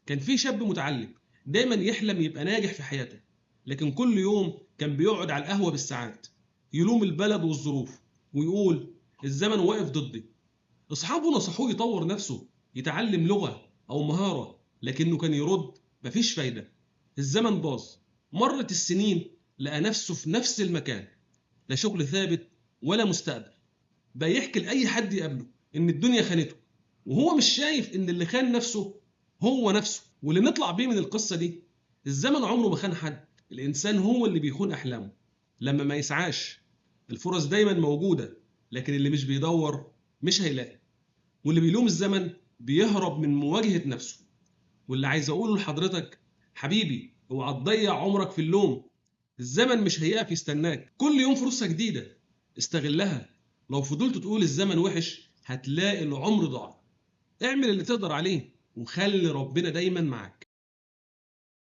كان في شاب متعلم دايما يحلم يبقى ناجح في حياته، لكن كل يوم كان بيقعد على القهوة بالساعات يلوم البلد والظروف ويقول الزمن واقف ضدي. أصحابه نصحوه يطور نفسه، يتعلم لغة أو مهارة، لكنه كان يرد مفيش فايدة. الزمن باظ، مرت السنين، لقى نفسه في نفس المكان، لا شغل ثابت ولا مستقبل. بقى يحكي لأي حد يقابله إن الدنيا خانته، وهو مش شايف إن اللي خان نفسه هو نفسه. واللي نطلع بيه من القصة دي، الزمن عمره ما خان حد، الإنسان هو اللي بيخون أحلامه لما ما يسعاش. الفرص دايما موجودة، لكن اللي مش بيدور مش هيلاقي. واللي بيلوم الزمن بيهرب من مواجهة نفسه. واللي عايز أقوله لحضرتك حبيبي، اوعى تضيع عمرك في اللوم. الزمن مش هيقف يستناك، كل يوم فرصة جديدة، استغلها. لو فضلت تقول الزمن وحش هتلاقي العمر ضاع. اعمل اللي تقدر عليه وخلي ربنا دايما معاك.